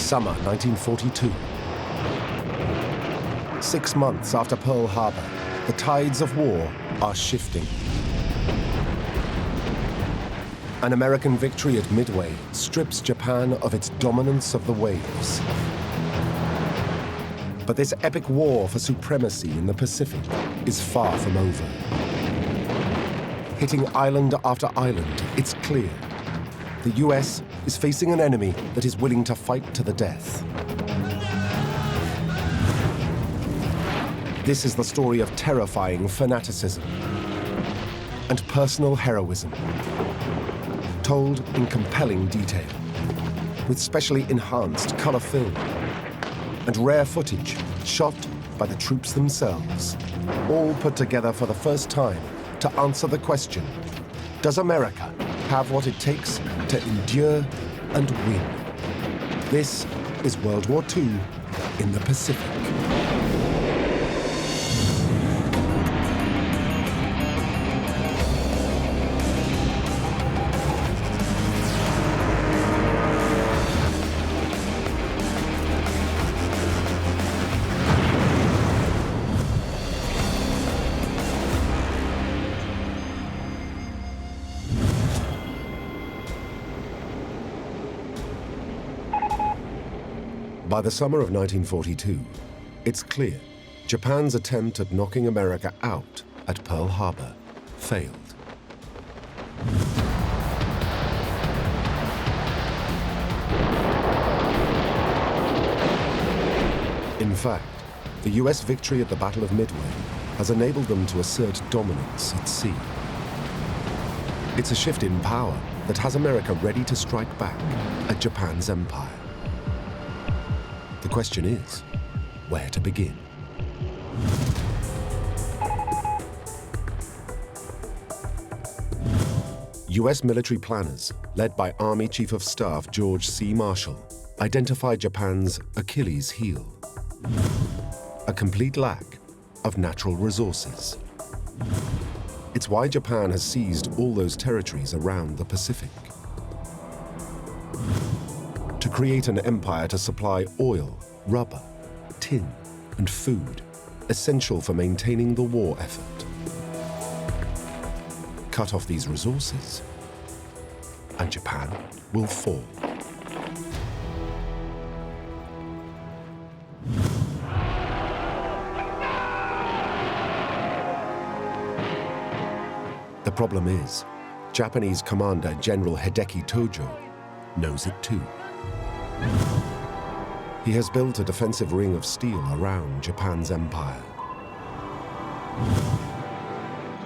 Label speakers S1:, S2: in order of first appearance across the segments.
S1: Summer 1942. 6 months after Pearl Harbor, the tides of war are shifting. An American victory at Midway strips Japan of its dominance of the waves. But this epic war for supremacy in the Pacific is far from over. Hitting island after island, it's clear the US is facing an enemy that is willing to fight to the death. This is the story of terrifying fanaticism and personal heroism, told in compelling detail, with specially enhanced color film and rare footage shot by the troops themselves, all put together for the first time to answer the question, does America have what it takes to endure and win? This is World War II in the Pacific. By the summer of 1942, it's clear Japan's attempt at knocking America out at Pearl Harbor failed. In fact, the US victory at the Battle of Midway has enabled them to assert dominance at sea. It's a shift in power that has America ready to strike back at Japan's empire. The question is, where to begin? US military planners, led by Army Chief of Staff George C. Marshall, identified Japan's Achilles heel: a complete lack of natural resources. It's why Japan has seized all those territories around the Pacific. To create an empire to supply oil, rubber, tin, and food, essential for maintaining the war effort. Cut off these resources, and Japan will fall. The problem is, Japanese Commander General Hideki Tojo knows it too. He has built a defensive ring of steel around Japan's empire.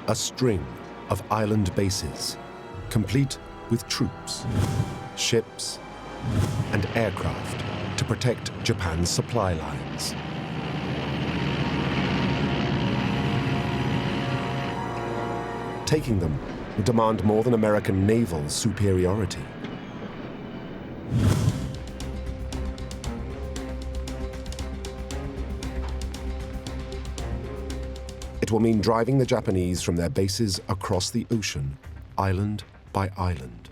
S1: A string of island bases, complete with troops, ships, and aircraft to protect Japan's supply lines. Taking them would demand more than American naval superiority. It will mean driving the Japanese from their bases across the ocean, island by island.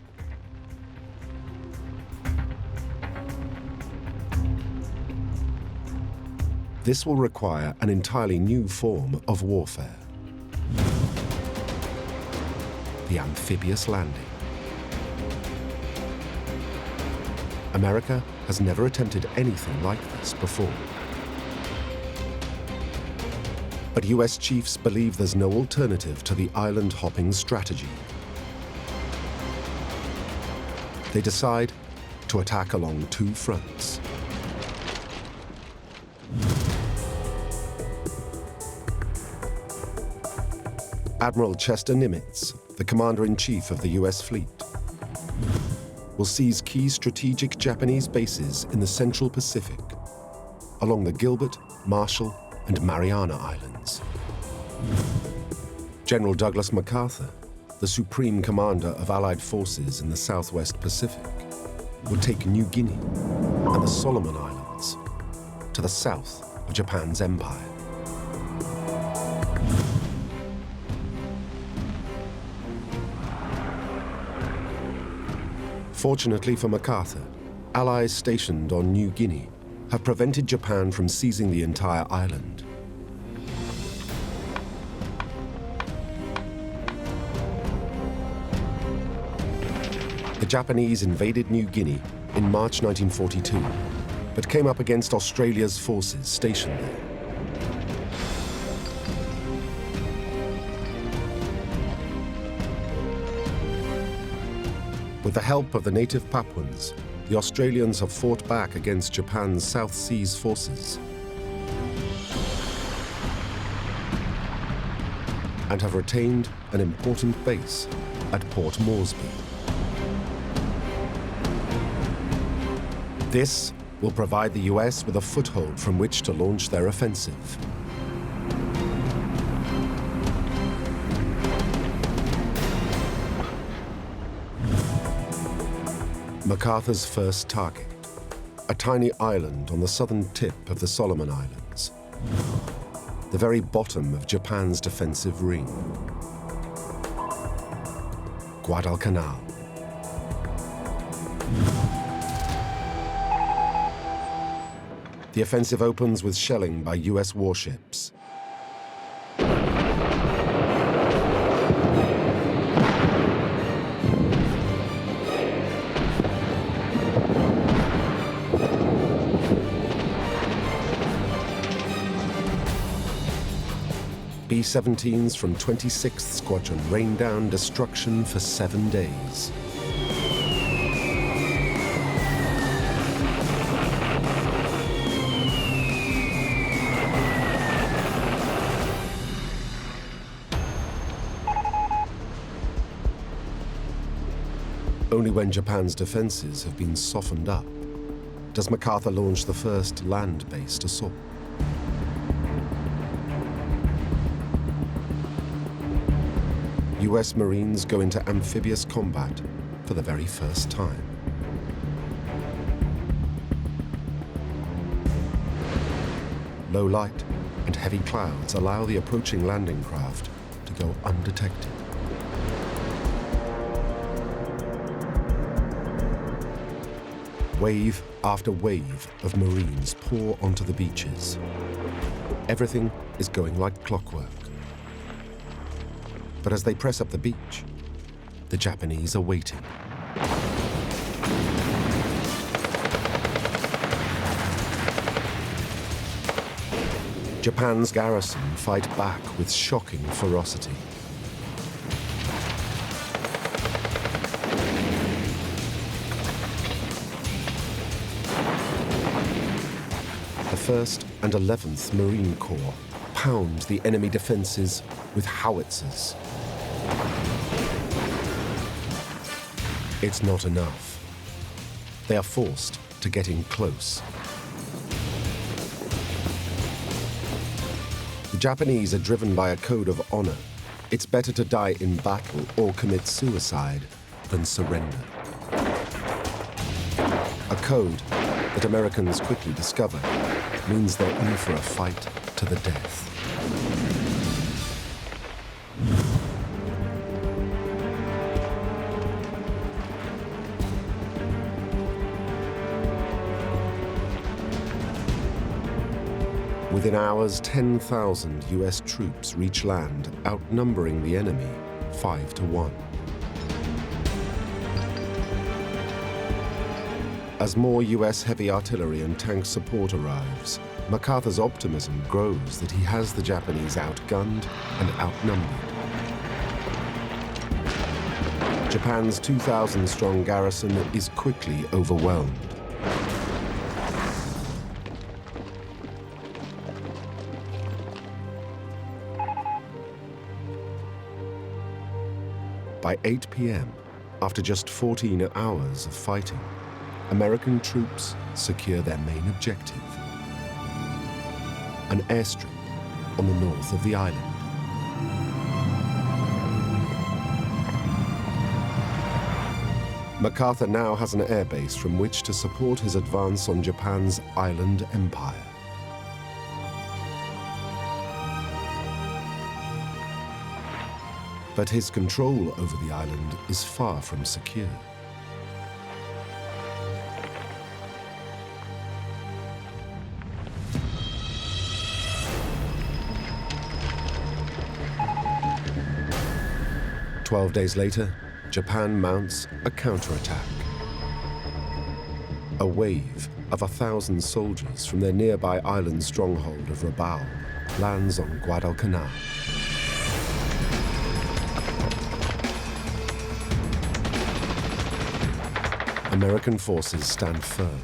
S1: This will require an entirely new form of warfare: the amphibious landing. America has never attempted anything like this before. But US chiefs believe there's no alternative to the island-hopping strategy. They decide to attack along two fronts. Admiral Chester Nimitz, the commander-in-chief of the US fleet, will seize key strategic Japanese bases in the Central Pacific, along the Gilbert, Marshall, and Mariana Islands. General Douglas MacArthur, the supreme commander of Allied forces in the Southwest Pacific, would take New Guinea and the Solomon Islands to the south of Japan's empire. Fortunately for MacArthur, Allies stationed on New Guinea have prevented Japan from seizing the entire island. The Japanese invaded New Guinea in March 1942, but came up against Australia's forces stationed there. With the help of the native Papuans, the Australians have fought back against Japan's South Seas forces and have retained an important base at Port Moresby. This will provide the US with a foothold from which to launch their offensive. MacArthur's first target, a tiny island on the southern tip of the Solomon Islands, the very bottom of Japan's defensive ring. Guadalcanal. The offensive opens with shelling by US warships. B-17s from 26th Squadron rained down destruction for 7 days. Only when Japan's defenses have been softened up does MacArthur launch the first land-based assault. US Marines go into amphibious combat for the very first time. Low light and heavy clouds allow the approaching landing craft to go undetected. Wave after wave of Marines pour onto the beaches. Everything is going like clockwork. But as they press up the beach, the Japanese are waiting. Japan's garrison fight back with shocking ferocity. The 1st and 11th Marine Corps pound the enemy defenses with howitzers. It's not enough. They are forced to get in close. The Japanese are driven by a code of honor. It's better to die in battle or commit suicide than surrender. A code that Americans quickly discover means they're in for a fight to the death. Within hours, 10,000 US troops reach land, outnumbering the enemy 5-1. As more US heavy artillery and tank support arrives, MacArthur's optimism grows that he has the Japanese outgunned and outnumbered. Japan's 2,000-strong garrison is quickly overwhelmed. By 8 p.m., after just 14 hours of fighting, American troops secure their main objective, an airstrip on the north of the island. MacArthur now has an airbase from which to support his advance on Japan's island empire. But his control over the island is far from secure. 12 days later, Japan mounts a counterattack. A wave of 1,000 soldiers from their nearby island stronghold of Rabaul lands on Guadalcanal. American forces stand firm.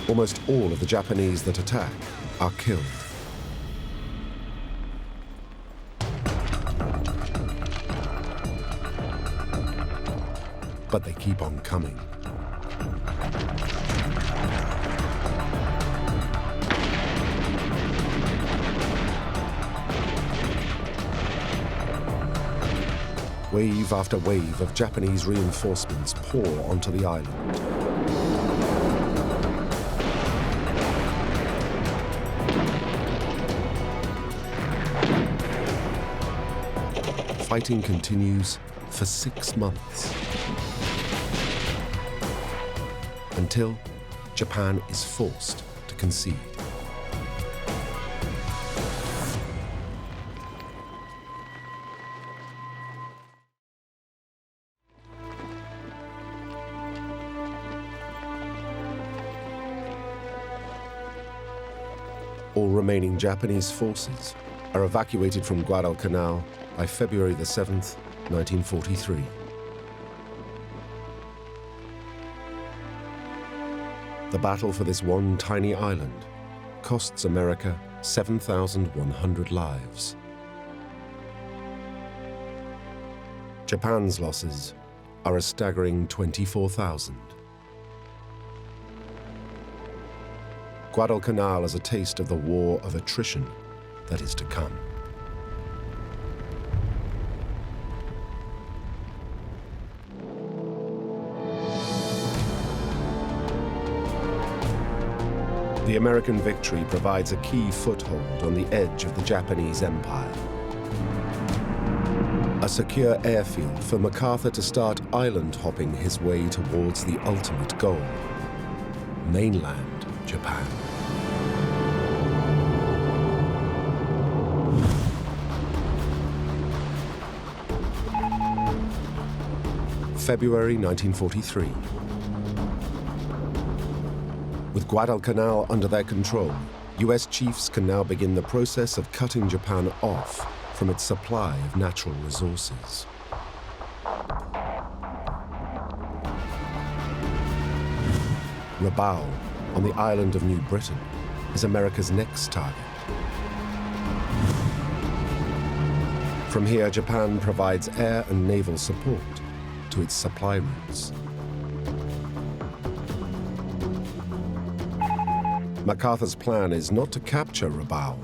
S1: Almost all of the Japanese that attack are killed. But they keep on coming. Wave after wave of Japanese reinforcements pour onto the island. Fighting continues for 6 months, until Japan is forced to concede. All remaining Japanese forces are evacuated from Guadalcanal by February the 7th, 1943. The battle for this one tiny island costs America 7,100 lives. Japan's losses are a staggering 24,000. Guadalcanal is a taste of the war of attrition that is to come. The American victory provides a key foothold on the edge of the Japanese Empire. A secure airfield for MacArthur to start island hopping his way towards the ultimate goal, mainland Japan. February 1943. With Guadalcanal under their control, US chiefs can now begin the process of cutting Japan off from its supply of natural resources. Rabaul, on the island of New Britain, is America's next target. From here, Japan provides air and naval support to its supply routes. MacArthur's plan is not to capture Rabaul,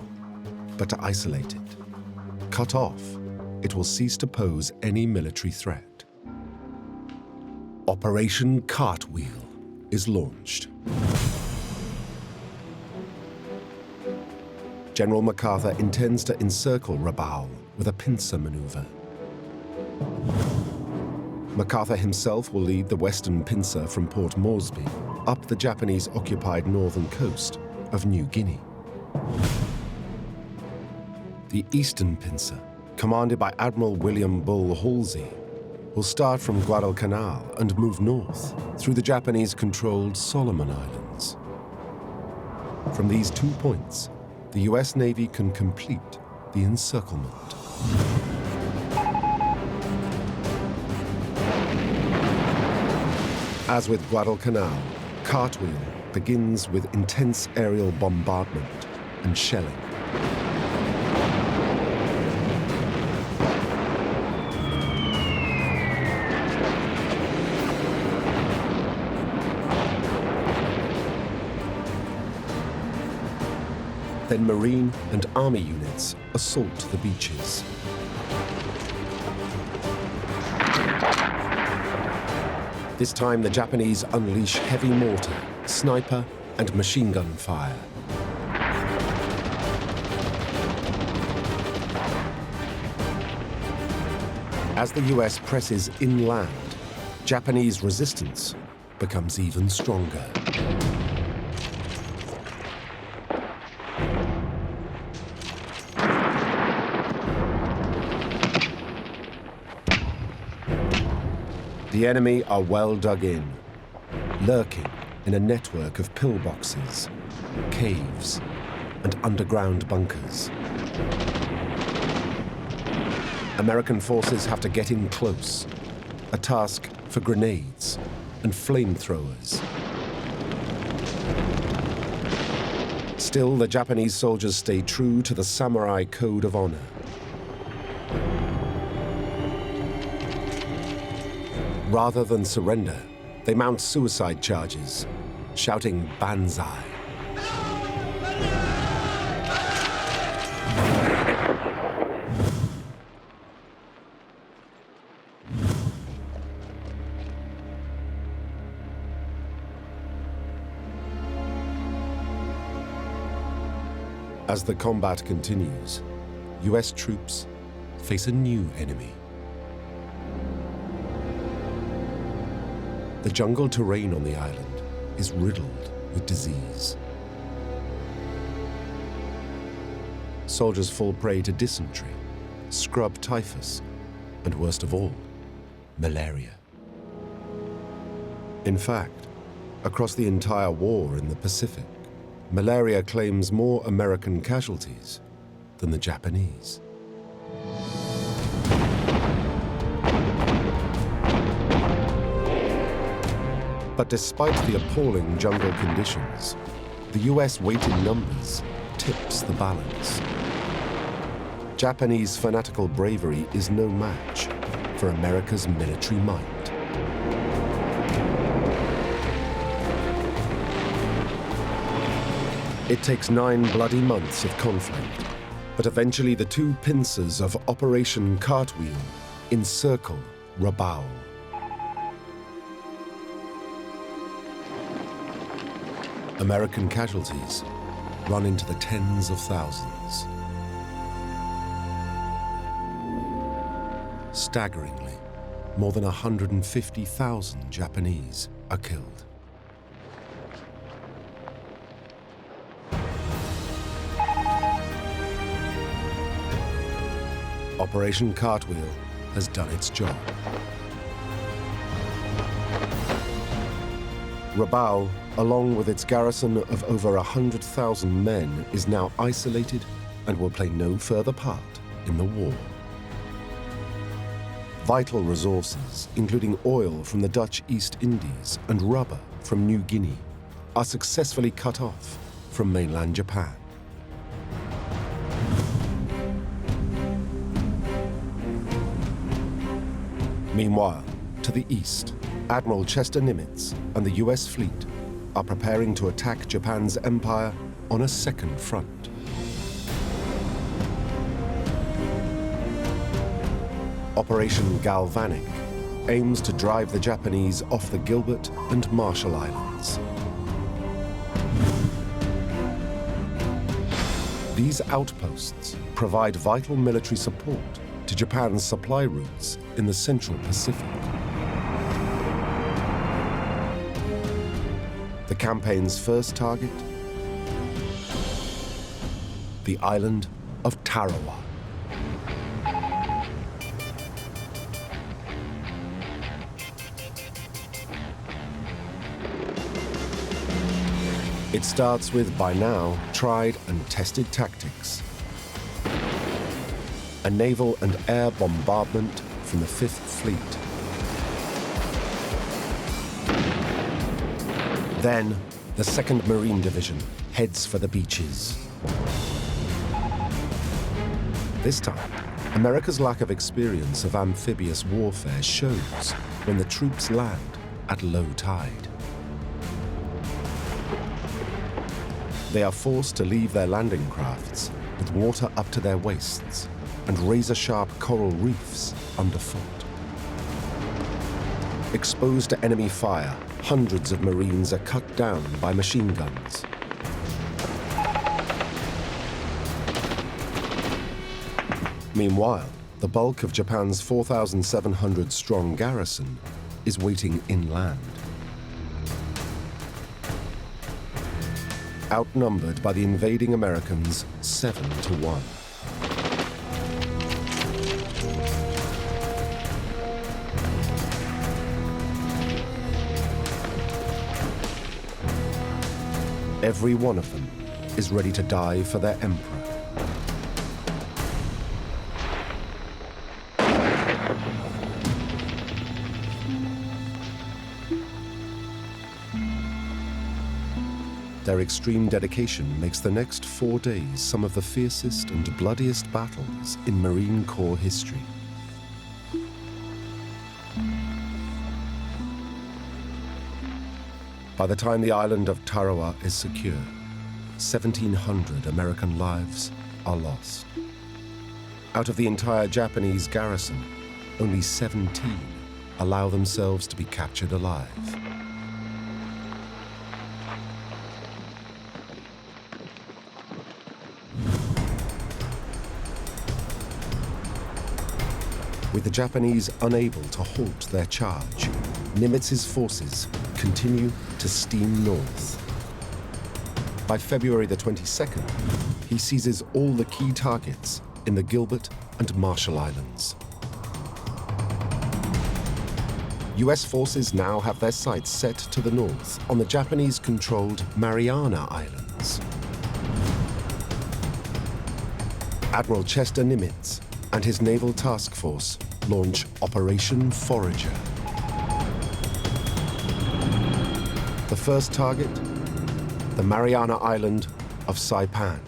S1: but to isolate it. Cut off, it will cease to pose any military threat. Operation Cartwheel is launched. General MacArthur intends to encircle Rabaul with a pincer maneuver. MacArthur himself will lead the western pincer from Port Moresby up the Japanese-occupied northern coast of New Guinea. The eastern pincer, commanded by Admiral William Bull Halsey, will start from Guadalcanal and move north through the Japanese-controlled Solomon Islands. From these 2 points, the US Navy can complete the encirclement. As with Guadalcanal, Cartwheel begins with intense aerial bombardment and shelling. Then Marine and Army units assault the beaches. This time, the Japanese unleash heavy mortar, sniper, and machine gun fire. As the US presses inland, Japanese resistance becomes even stronger. The enemy are well dug in, lurking in a network of pillboxes, caves, and underground bunkers. American forces have to get in close, a task for grenades and flamethrowers. Still, the Japanese soldiers stay true to the samurai code of honor. Rather than surrender, they mount suicide charges, shouting "Banzai." As the combat continues, US troops face a new enemy. The jungle terrain on the island is riddled with disease. Soldiers fall prey to dysentery, scrub typhus, and worst of all, malaria. In fact, across the entire war in the Pacific, malaria claims more American casualties than the Japanese. But despite the appalling jungle conditions, the US weight in numbers tips the balance. Japanese fanatical bravery is no match for America's military might. It takes 9 bloody months of conflict, but eventually the two pincers of Operation Cartwheel encircle Rabaul. American casualties run into the tens of thousands. Staggeringly, more than 150,000 Japanese are killed. Operation Cartwheel has done its job. Rabaul, along with its garrison of over 100,000 men, is now isolated and will play no further part in the war. Vital resources, including oil from the Dutch East Indies and rubber from New Guinea, are successfully cut off from mainland Japan. Meanwhile, to the east, Admiral Chester Nimitz and the US fleet are preparing to attack Japan's empire on a second front. Operation Galvanic aims to drive the Japanese off the Gilbert and Marshall Islands. These outposts provide vital military support to Japan's supply routes in the Central Pacific. The campaign's first target? The island of Tarawa. It starts with, by now, tried and tested tactics. A naval and air bombardment from the 5th Fleet. Then, the 2nd Marine Division heads for the beaches. This time, America's lack of experience of amphibious warfare shows when the troops land at low tide. They are forced to leave their landing crafts with water up to their waists and razor-sharp coral reefs underfoot. Exposed to enemy fire, hundreds of Marines are cut down by machine guns. Meanwhile, the bulk of Japan's 4,700-strong garrison is waiting inland. Outnumbered by the invading Americans 7-1. Every one of them is ready to die for their emperor. Their extreme dedication makes the next 4 days some of the fiercest and bloodiest battles in Marine Corps history. By the time the island of Tarawa is secure, 1,700 American lives are lost. Out of the entire Japanese garrison, only 17 allow themselves to be captured alive. With the Japanese unable to halt their charge, Nimitz's forces continue to steam north. By February the 22nd, he seizes all the key targets in the Gilbert and Marshall Islands. US forces now have their sights set to the north on the Japanese-controlled Mariana Islands. Admiral Chester Nimitz and his naval task force launch Operation Forager. The first target, the Mariana Island of Saipan.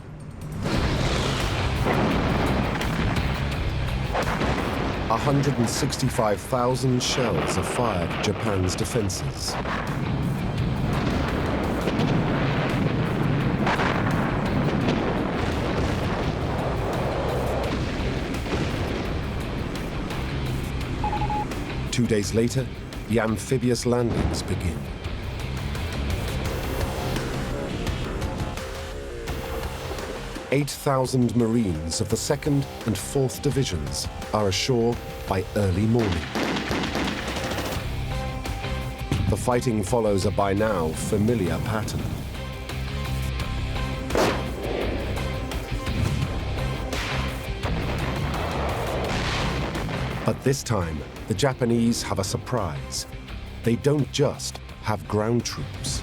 S1: A 165,000 shells are fired at Japan's defenses. Two days later, the amphibious landings begin. "8,000 Marines of the 2nd and 4th Divisions are ashore by early morning. The fighting follows a by now familiar pattern. But this time, the Japanese have a surprise. They don't just have ground troops.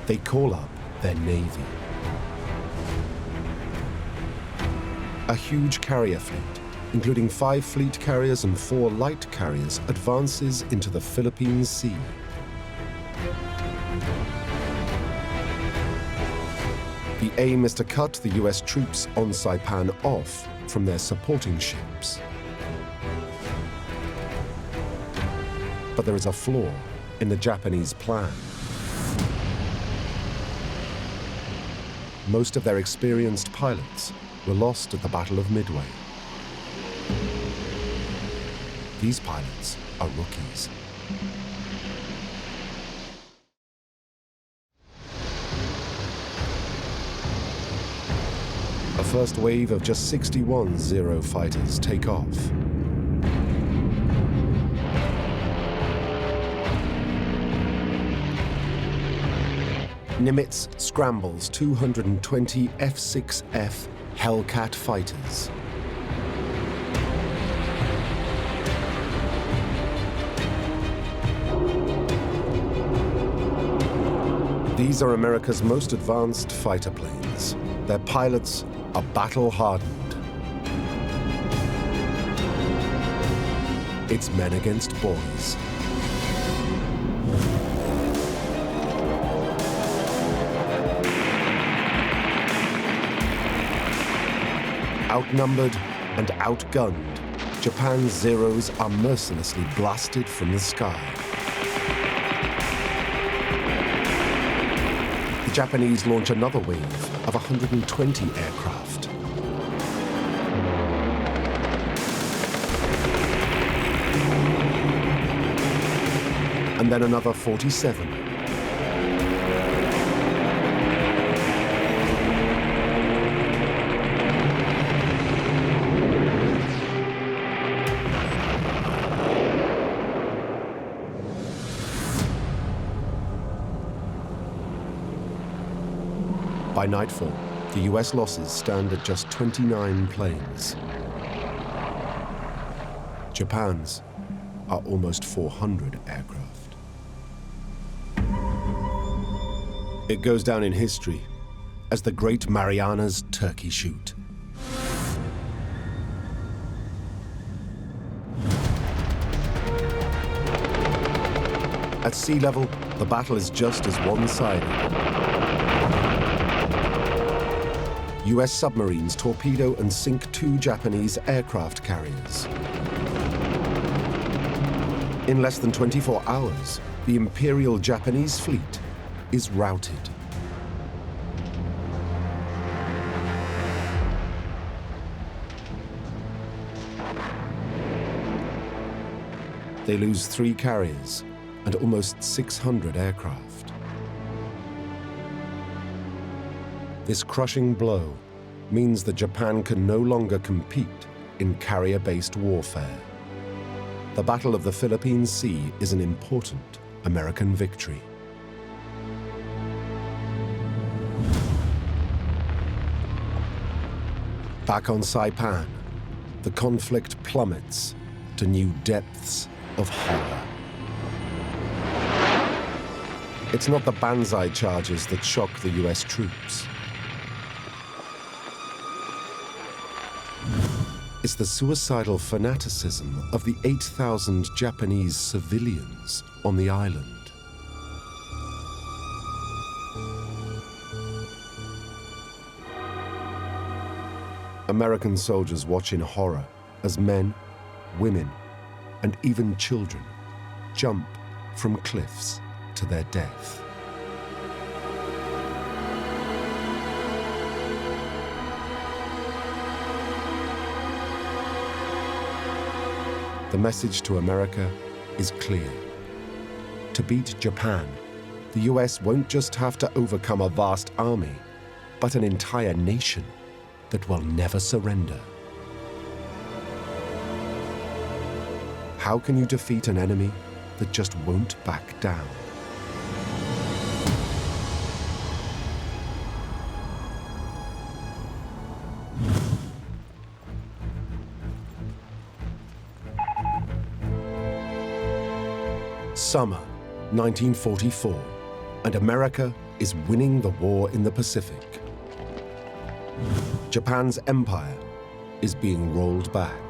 S1: They call up their navy. A huge carrier fleet, including 5 fleet carriers and 4 light carriers, advances into the Philippine Sea. The aim is to cut the US troops on Saipan off from their supporting ships. But there is a flaw in the Japanese plan. Most of their experienced pilots were lost at the Battle of Midway. These pilots are rookies. A first wave of just 61 Zero fighters take off. Nimitz scrambles 220 F-6F Hellcat fighters. These are America's most advanced fighter planes. Their pilots are battle-hardened. It's men against boys. Outnumbered and outgunned, Japan's Zeros are mercilessly blasted from the sky. The Japanese launch another wave of 120 aircraft. And then another 47. By nightfall, the US losses stand at just 29 planes. Japan's are almost 400 aircraft. It goes down in history as the Great Mariana's Turkey Shoot. At sea level, the battle is just as one-sided. US submarines torpedo and sink 2 Japanese aircraft carriers. In less than 24 hours, the Imperial Japanese fleet is routed. They lose 3 carriers and almost 600 aircraft. This crushing blow means that Japan can no longer compete in carrier-based warfare. The Battle of the Philippine Sea is an important American victory. Back on Saipan, the conflict plummets to new depths of horror. It's not the Banzai charges that shock the US troops. It's the suicidal fanaticism of the 8,000 Japanese civilians on the island. American soldiers watch in horror as men, women, and even children jump from cliffs to their death. The message to America is clear. To beat Japan, the US won't just have to overcome a vast army, but an entire nation that will never surrender. How can you defeat an enemy that just won't back down? Summer 1944, and America is winning the war in the Pacific. Japan's empire is being rolled back,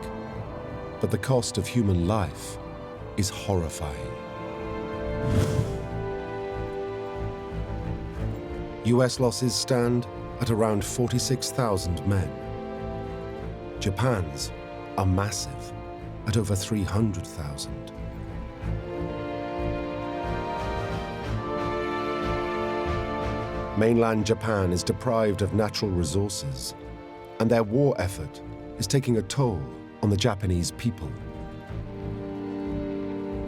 S1: but the cost of human life is horrifying. US losses stand at around 46,000 men. Japan's are massive, at over 300,000. Mainland Japan is deprived of natural resources, and their war effort is taking a toll on the Japanese people.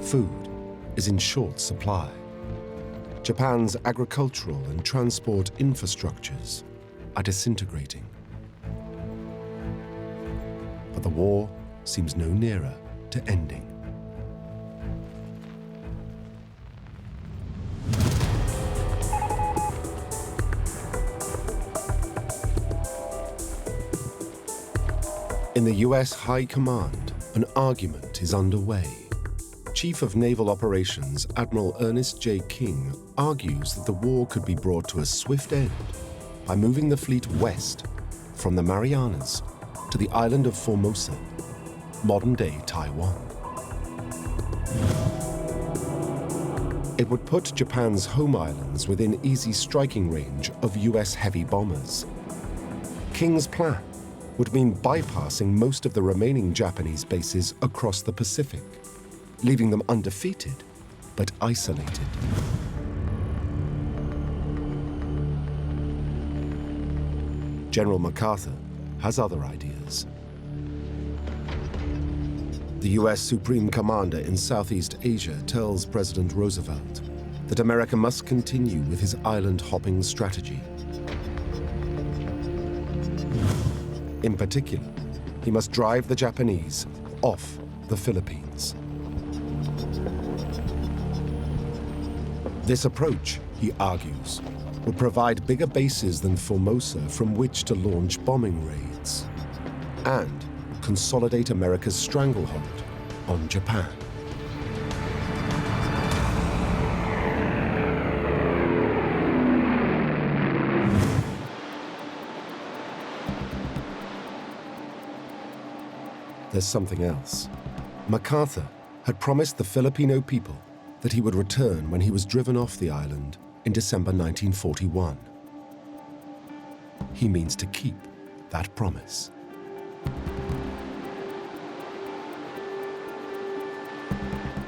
S1: Food is in short supply. Japan's agricultural and transport infrastructures are disintegrating. But the war seems no nearer to ending. In the US High Command, an argument is underway. Chief of Naval Operations Admiral Ernest J. King argues that the war could be brought to a swift end by moving the fleet west from the Marianas to the island of Formosa, modern-day Taiwan. It would put Japan's home islands within easy striking range of US heavy bombers. King's plan would mean bypassing most of the remaining Japanese bases across the Pacific, leaving them undefeated but isolated. General MacArthur has other ideas. The US Supreme Commander in Southeast Asia tells President Roosevelt that America must continue with his island-hopping strategy. In particular, he must drive the Japanese off the Philippines. This approach, he argues, would provide bigger bases than Formosa from which to launch bombing raids and consolidate America's stranglehold on Japan. there's something else. MacArthur had promised the Filipino people that he would return when he was driven off the island in December 1941. He means to keep that promise.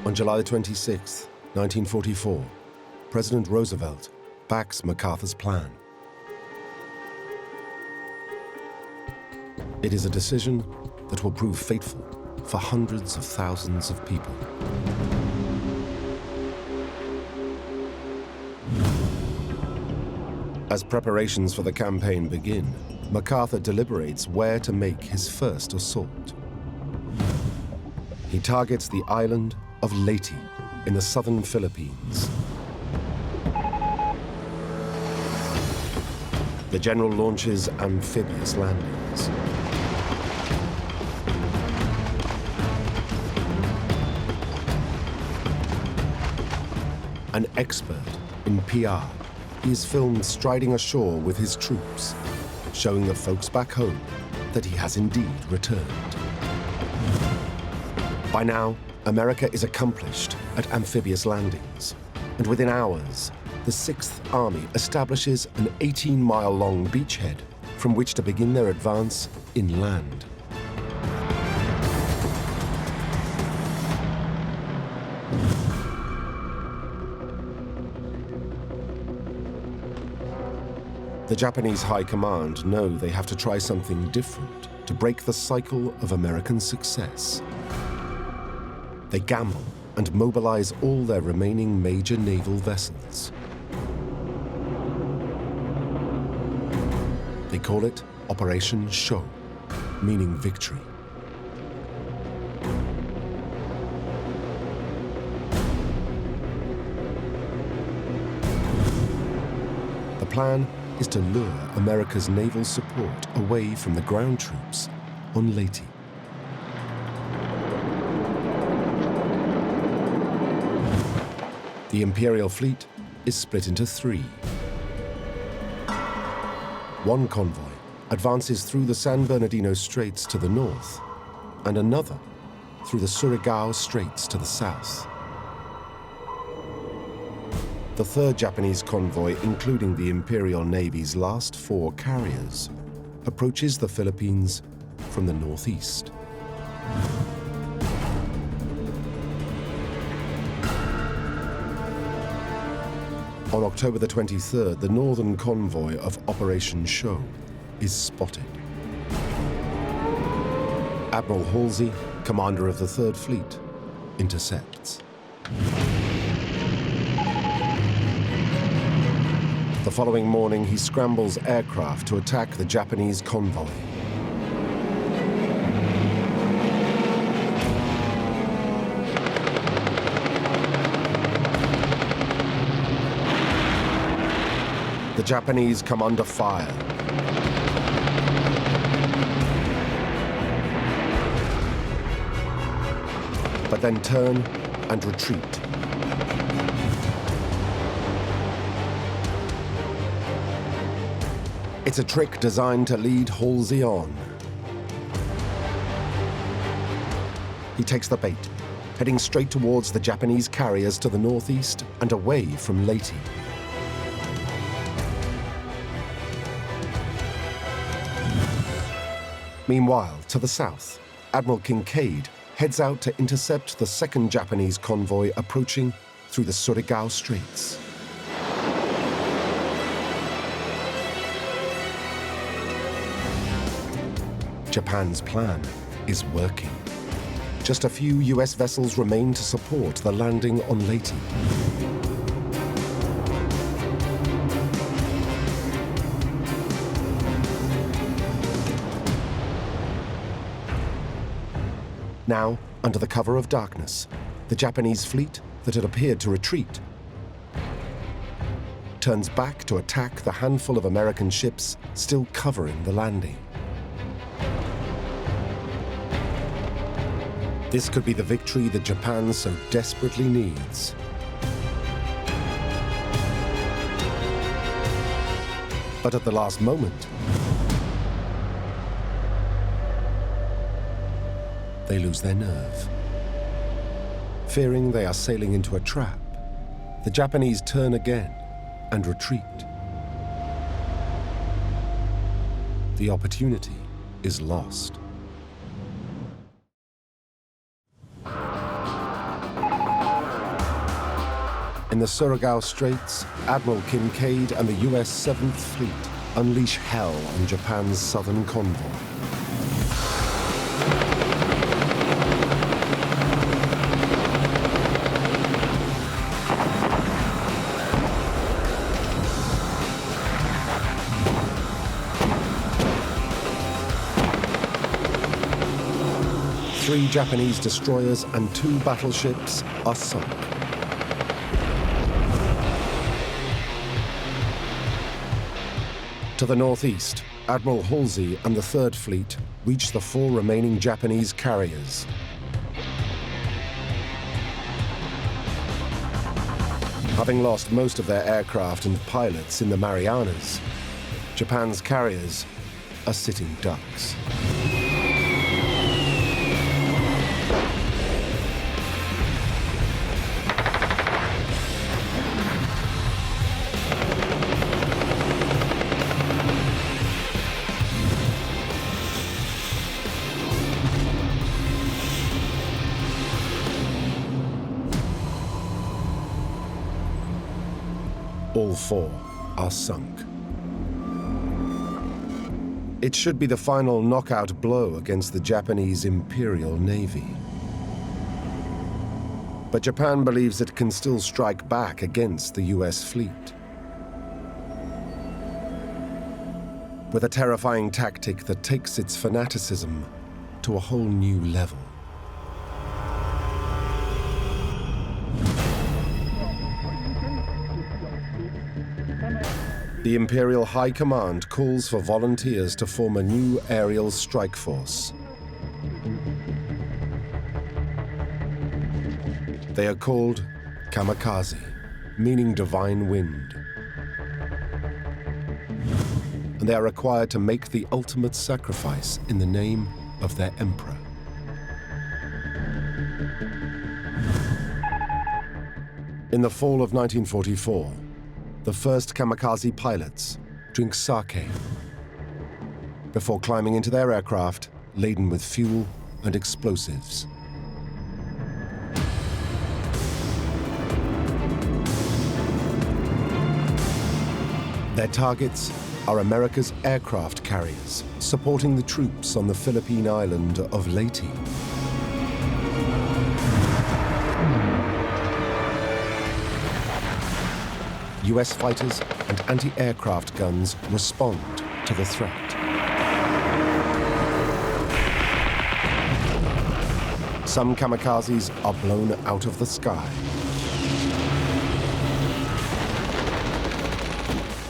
S1: On July 26, 1944, President Roosevelt backs MacArthur's plan. It is a decision that will prove fateful for hundreds of thousands of people. As preparations for the campaign begin, MacArthur deliberates where to make his first assault. He targets the island of Leyte in the southern Philippines. The general launches amphibious landings. An expert in PR, he is filmed striding ashore with his troops, showing the folks back home that he has indeed returned. By now, America is accomplished at amphibious landings, and within hours, the 6th Army establishes an 18-mile-long beachhead from which to begin their advance inland. The Japanese High Command know they have to try something different to break the cycle of American success. They gamble and mobilize all their remaining major naval vessels. They call it Operation Show, meaning victory. The plan is to lure America's naval support away from the ground troops on Leyte. The Imperial fleet is split into 3. One convoy advances through the San Bernardino Straits to the north, and another through the Surigao Straits to the south. The 3rd Japanese convoy, including the Imperial Navy's last 4 carriers, approaches the Philippines from the northeast. On October the 23rd, the northern convoy of Operation Show is spotted. Admiral Halsey, commander of the 3rd Fleet, intercepts. The following morning, he scrambles aircraft to attack the Japanese convoy. The Japanese come under fire. But then turn and retreat. It's a trick designed to lead Halsey on. He takes the bait, heading straight towards the Japanese carriers to the northeast and away from Leyte. Meanwhile, to the south, Admiral Kinkaid heads out to intercept the 2nd Japanese convoy approaching through the Surigao Straits. Japan's plan is working. Just a few US vessels remain to support the landing on Leyte. Now, under the cover of darkness, the Japanese fleet that had appeared to retreat turns back to attack the handful of American ships still covering the landing. This could be the victory that Japan so desperately needs. But at the last moment, they lose their nerve. Fearing they are sailing into a trap, the Japanese turn again and retreat. The opportunity is lost. In the Surigao Straits, Admiral Kinkaid and the US 7th Fleet unleash hell on Japan's southern convoy. Three Japanese destroyers and 2 battleships are sunk. To the northeast, Admiral Halsey and the 3rd Fleet reach the 4 remaining Japanese carriers. Having lost most of their aircraft and pilots in the Marianas, Japan's carriers are sitting ducks. All 4 are sunk. It should be the final knockout blow against the Japanese Imperial Navy. But Japan believes it can still strike back against the US fleet. With a terrifying tactic that takes its fanaticism to a whole new level. The Imperial High Command calls for volunteers to form a new aerial strike force. They are called Kamikaze, meaning divine wind. And they are required to make the ultimate sacrifice in the name of their emperor. In the fall of 1944, the first Kamikaze pilots drink sake before climbing into their aircraft laden with fuel and explosives. Their targets are America's aircraft carriers, supporting the troops on the Philippine island of Leyte. US fighters and anti-aircraft guns respond to the threat. Some kamikazes are blown out of the sky.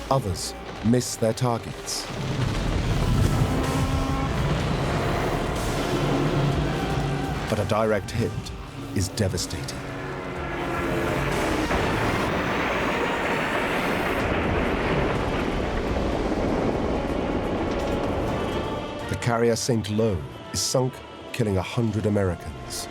S1: Others miss their targets. But a direct hit is devastating. The carrier St. Lo is sunk, killing 100 Americans.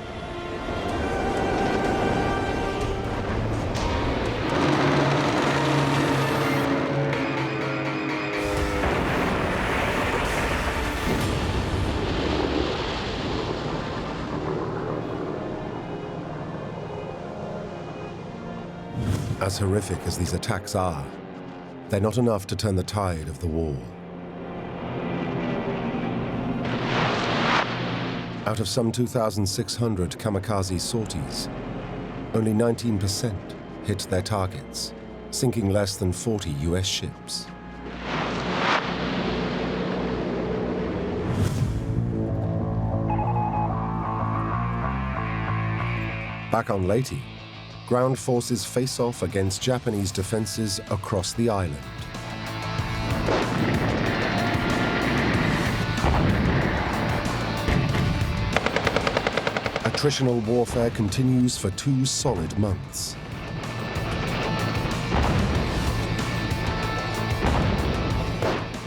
S1: As horrific as these attacks are, they're not enough to turn the tide of the war. Out of some 2,600 kamikaze sorties, only 19% hit their targets, sinking less than 40 US ships. Back on Leyte, ground forces face off against Japanese defenses across the island. Attritional warfare continues for 2 solid months.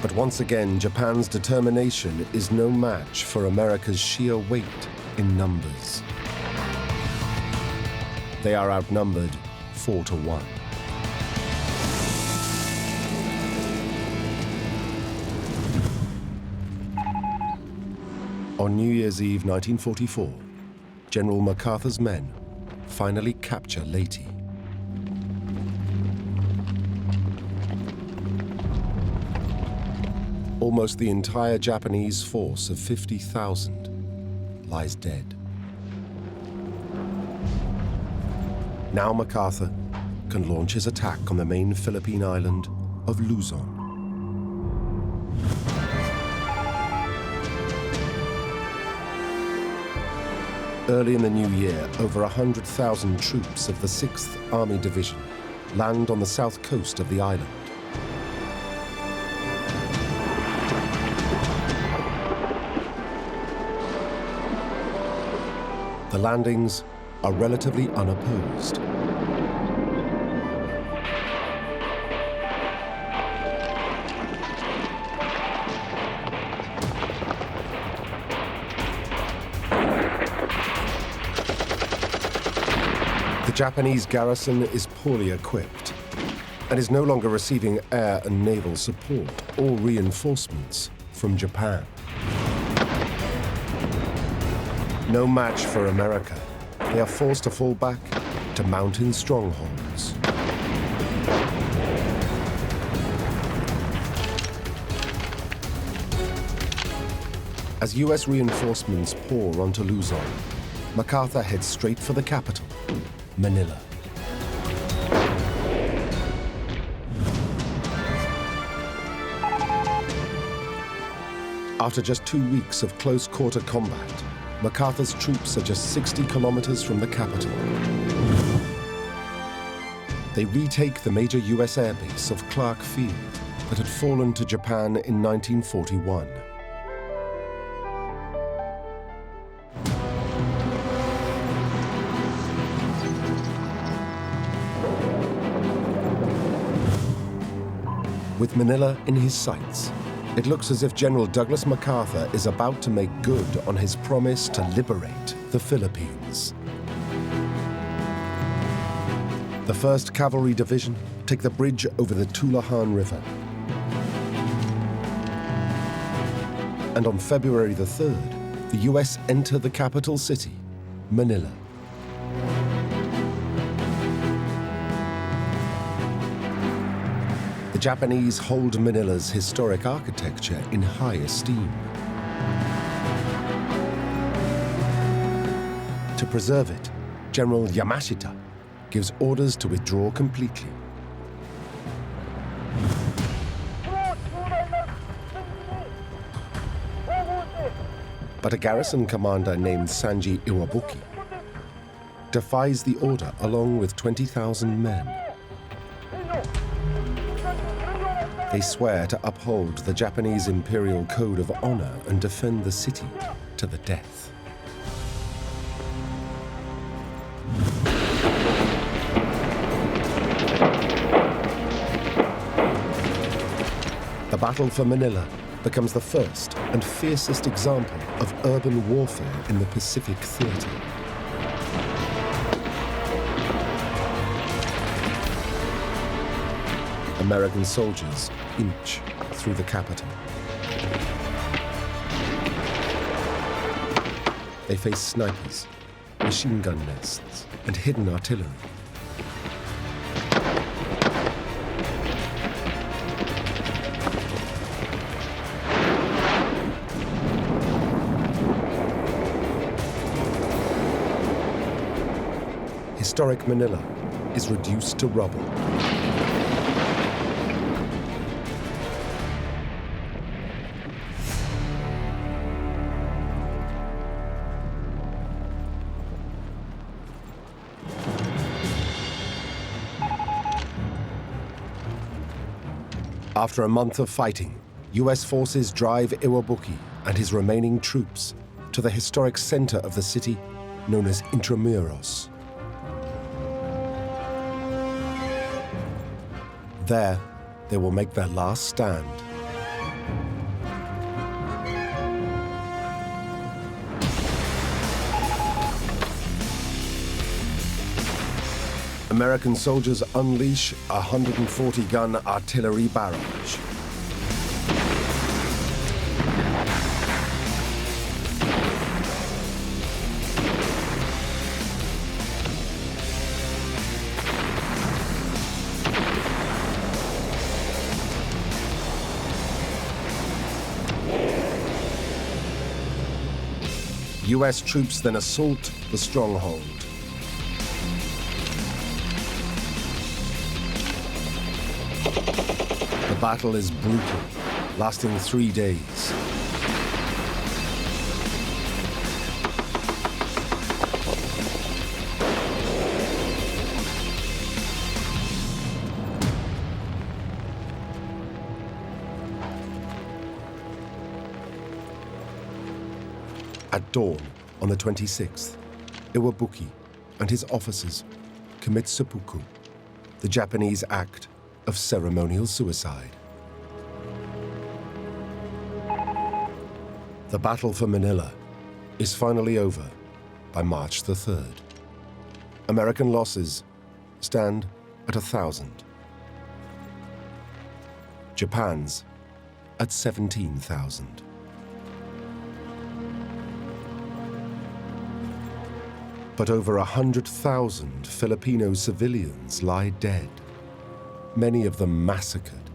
S1: But once again, Japan's determination is no match for America's sheer weight in numbers. They are outnumbered 4-1. On New Year's Eve 1944, General MacArthur's men finally capture Leyte. Almost the entire Japanese force of 50,000 lies dead. Now MacArthur can launch his attack on the main Philippine island of Luzon. Early in the new year, over 100,000 troops of the 6th Army Division land on the south coast of the island. The landings are relatively unopposed. The Japanese garrison is poorly equipped and is no longer receiving air and naval support or reinforcements from Japan. No match for America. They are forced to fall back to mountain strongholds. As US reinforcements pour onto Luzon, MacArthur heads straight for the capital, Manila. After just 2 weeks of close-quarter combat, MacArthur's troops are just 60 kilometers from the capital. They retake the major US airbase of Clark Field that had fallen to Japan in 1941. With Manila in his sights, it looks as if General Douglas MacArthur is about to make good on his promise to liberate the Philippines. The 1st Cavalry Division take the bridge over the Tulahan River. And on February the 3rd, the US enter the capital city, Manila. The Japanese hold Manila's historic architecture in high esteem. To preserve it, General Yamashita gives orders to withdraw completely. But a garrison commander named Sanji Iwabuki defies the order along with 20,000 men. They swear to uphold the Japanese Imperial Code of Honor and defend the city to the death. The battle for Manila becomes the first and fiercest example of urban warfare in the Pacific Theater. American soldiers inch through the capital. They face snipers, machine gun nests, and hidden artillery. Historic Manila is reduced to rubble. After a month of fighting, US forces drive Iwabuki and his remaining troops to the historic center of the city known as Intramuros. There, they will make their last stand. American soldiers unleash a 140-gun artillery barrage. US troops then assault the stronghold. The battle is brutal, lasting 3 days. At dawn, on the 26th, Iwabuki and his officers commit seppuku, the Japanese act of ceremonial suicide. The battle for Manila is finally over by March the 3rd. American losses stand at 1,000. Japan's at 17,000. But over 100,000 Filipino civilians lie dead, many of them massacred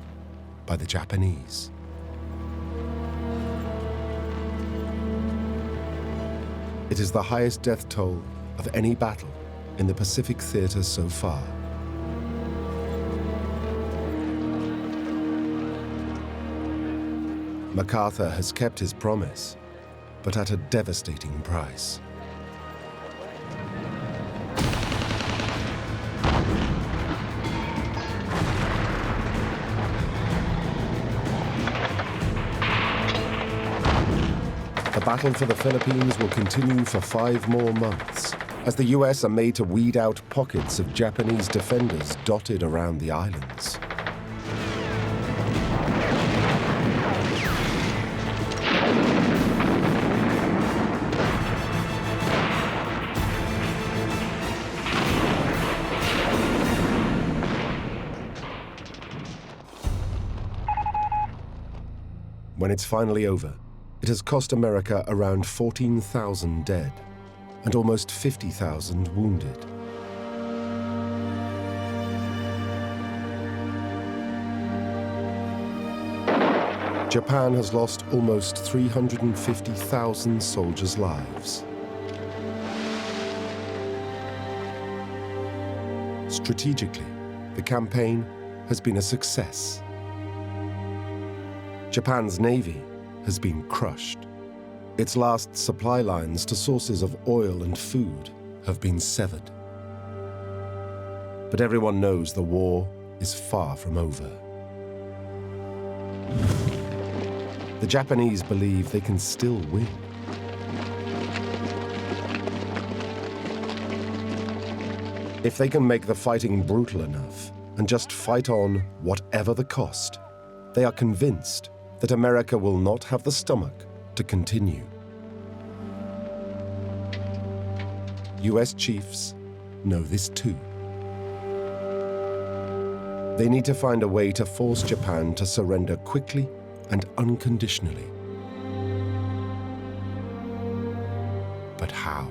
S1: by the Japanese. It is the highest death toll of any battle in the Pacific Theater so far. MacArthur has kept his promise, but at a devastating price. The battle for the Philippines will continue for 5 more months, as the US are made to weed out pockets of Japanese defenders dotted around the islands. When it's finally over, it has cost America around 14,000 dead and almost 50,000 wounded. Japan has lost almost 350,000 soldiers' lives. Strategically, the campaign has been a success. Japan's navy has been crushed. Its last supply lines to sources of oil and food have been severed. But everyone knows the war is far from over. The Japanese believe they can still win. If they can make the fighting brutal enough and just fight on whatever the cost, they are convinced that America will not have the stomach to continue. US chiefs know this too. They need to find a way to force Japan to surrender quickly and unconditionally. But how?